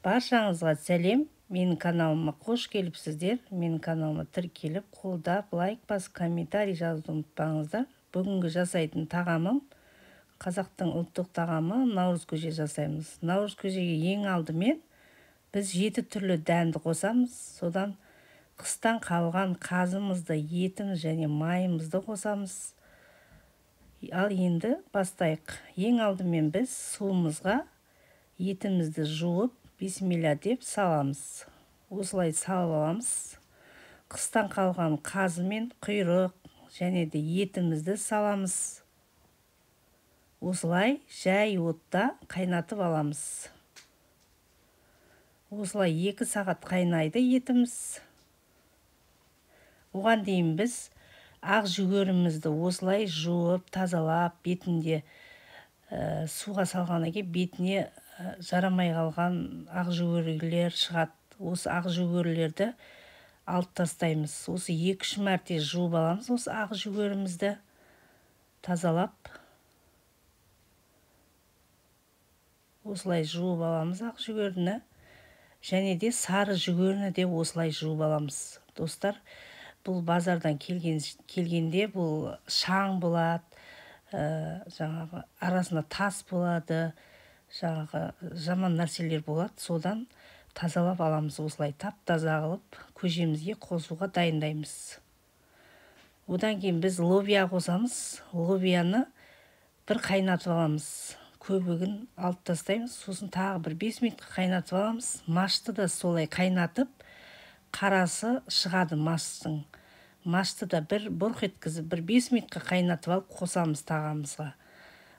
Баршаңызға сәлем. Менің каналыма қош келіпсіздер. Менің каналыма тіркеліп, қолдап, лайк басып, комментарий жазуды ұмытпаңыздар. Бүгінгі жасайтын тағамым қазақтың ұлттық тағамы наурыз көже жасаймыз. Наурыз көжеге ең алдымен біз 7 түрлі дәнді қосамыз. Содан қыстан қалған қазымызды, етіміз және майымызды қосамыз. Ал енді бастайық. Ең алдымен біз суымызға етімізді жуып, бисмилля деп саламыз. Осылай салып аламыз. Қыстан қалған қазы мен құйрық және де етімізді саламыз. Осылай жай отта қайнатып аламыз. Осылай 2 сағат қайнайды етіміз. Оған дейін біз ақ жүгерімізді осылай жуып, тазалап, бетінде суға салғаннан кейін бетіне жарамай қалған ақ жүгерілер шығады. Осы ақ жүгерілерді алып тастаймыз. Осы 2-3 мәрте жуып аламыз. Осы ақ жүгерімізді тазалап. Осылай жуып аламыз ақ жүгеріні. Және де сары жүгеріні де осылай жуып аламыз. Достар, бұл базардан келгенде бұл шаң болады, жаңағы арасында тас болады, жаңағы жаман нәрселер болады. Содан тазалап аламыз. Осылай тап-таза қылып көжемізге қосуға дайындаймыз. Одан кейін біз лобия қосамыз. Лобияны бір қайнатып аламыз. Көбігін алып тастаймыз. Сосын тағы бір 5 минутқа қайнатып аламыз. Машты да солай қайнатып, қарасы шығады маштың. Машты да бір бұрқ еткізіп, бір 5 минутқа қайнатып алып қосамыз тағамызға.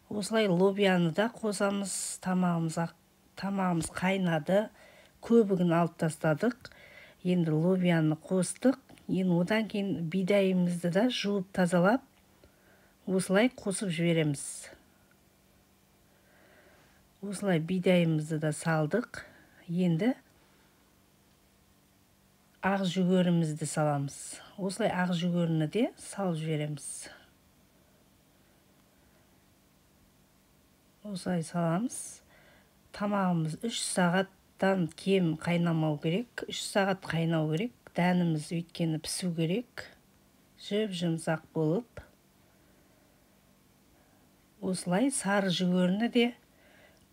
Осылай лобияны да қосамыз тамағымызға. Тамағымыз қайнады. Көбігін алып тастадық. Енді лобияны қостық. Енді одан кейін бидайымызды да жуып тазалап, осылай қосып жібереміз. Осылай бидайымызды да салдық. Енді ақ жүгерімізді саламыз. Осылай ақ жүгеріні де салып жібереміз. Осылай саламыз. Тамағымыз 3 сағаттан кем қайнамау керек. 3 сағат қайнау керек. Дәніміз өйткені пісу керек. Жып-жұмсақ болып. Осылай сары жүгеріні де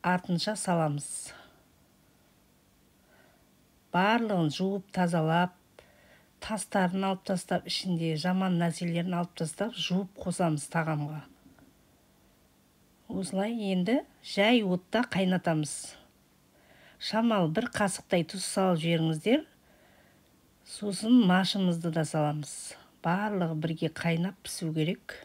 артынша саламыз. Барлығын жуып тазалап, тастарын алып тастап, ішінде жаман нәрселерін алып тастап, жуып қосамыз тағамға. Осылай енді жай отта қайнатамыз. Шамалы 1 қасықтай тұз салып жіберіңіздер. Сосын машымызды да саламыз. Барлығы бірге қайнап пісу керек.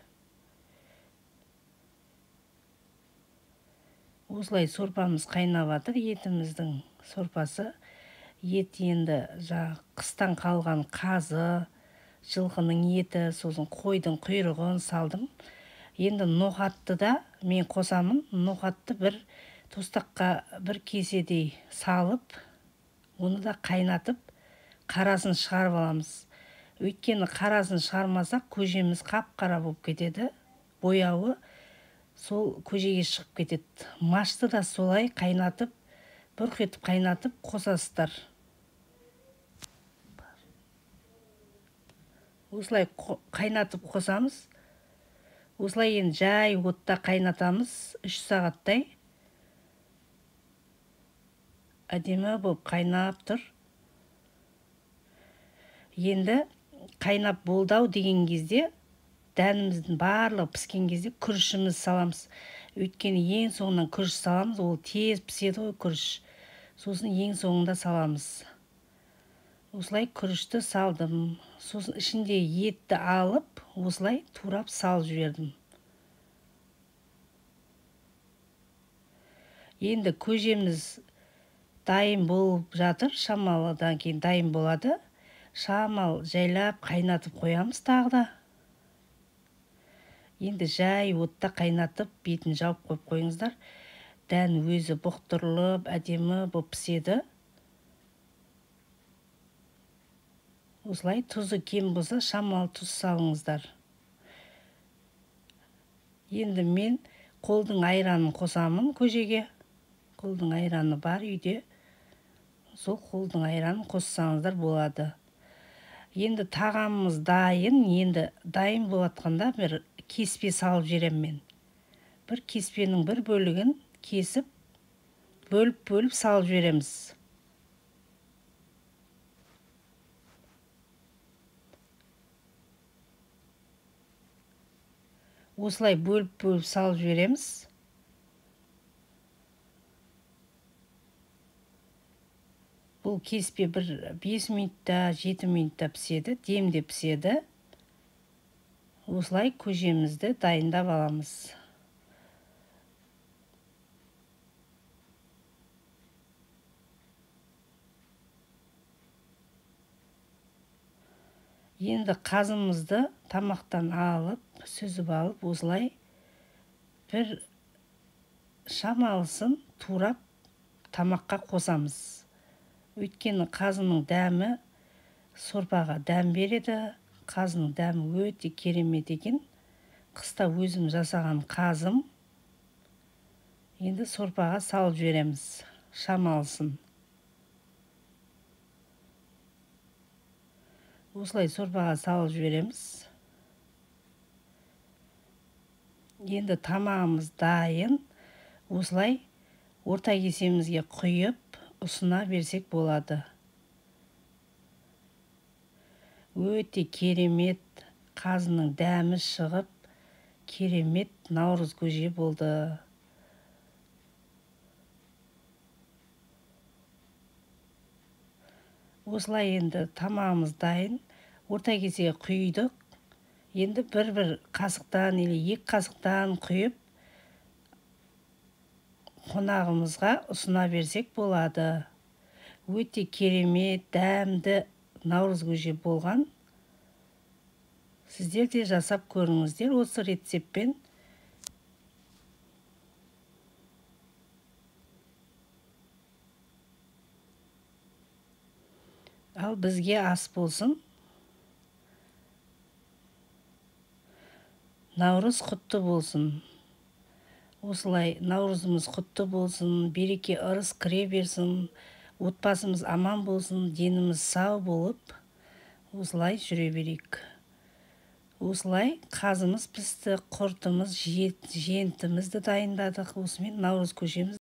Осылай сорпамыз қайнап жатыр. Етіміздің сорпасы. Ет енді қыстан қалған қазы, жылқының еті, сосын қойдың құйрығын салдым. Енді ноқатты да мен қосамын. Ноқатты бір тостаққа бір кеседей салып, оны да қайнатып, қарасын шығарып аламыз. Өйткені қарасын шығармасақ, көжеміз қап-қара болып кетеді. Бояуы сол көжеге шығып кетеді. Машты да солай қайнатып, бұрқ етіп қайнатып қосасыздар. Осылай қайнатып қосамыз. Осылай енді жай отта қайнатамыз 3 сағаттай. Әдемі болып қайнап тұр. Енді қайнап болдау деген кезде, дәніміздің барлығы піскен кезде күрішіміз саламыз. Өйткені ең соңынан күріш саламыз, ол тез піседі ғой күріш. Сосын ең соңында саламыз. Осылай күрішті салдым. Сосын ішінде етті алып, осылай турап салып жібердім. Енді көжеміз дайын болып жатыр. Шамалыдан кейін дайын болады. Шамал жайлап қайнатып қоямыз тағы да. Енді жай отта қайнатып, бетін жауып қойып қойыңыздар. Дән өзі бұқтырылып, әдемі болып піседі. Осылай тұзы кем болса, шамалы тұз салыңыздар. Енді мен қолдың айранын қосамын көжеге. Қолдың айраны бар үйде. сол қолдың айранын қоссаңыздар болады. Енді тағамымыз дайын. Енді дайын болатқанда бір кеспе салып жіберем мен. Бір кеспенің бір бөлігін кесіп, бөліп салып жібереміз. Осылай бөліп салып жібереміз. Бұл кеспе бір 5 минутта, 7 минутта піседі, демде піседі. Осылай көжемізді дайындап аламыз. Енді қазымызды тамақтан алып, сүзіп алып, осылай бір шамалысын турап тамаққа қосамыз. Өйткені қазының дәмі сорпаға дәм береді. Қазының дәмі өте керемет екен. Қыста өзім жасаған қазым. Енді сорпаға салып жібереміз. Шамалысын. Осылай сорпаға салып жібереміз. Енді тамағымыз дайын. Осылай орта кесемізге құйып, ұсына берсек болады. Өте керемет, қазының дәмі шығып, керемет наурыз көже болды. Осылай енді тамағымыз дайын. Орта кесеге құйдық. Енді бір қасықтан или 2 қасықтан құйып, қонағымызға ұсына берсек болады. Өте керемет, дәмді наурыз көже болған. Сіздер де жасап көріңіздер осы рецептпен. Ал бізге ас болсын. Наурыз құтты болсын. Осылай наурызымыз құтты болсын, береке ырыс кіре берсін, отбасымыз аман болсын, деніміз сау болып, осылай жүре берейік. Осылай қазымыз пісті, құртымыз, жентімізді дайындадық. Осымен наурыз көжеміз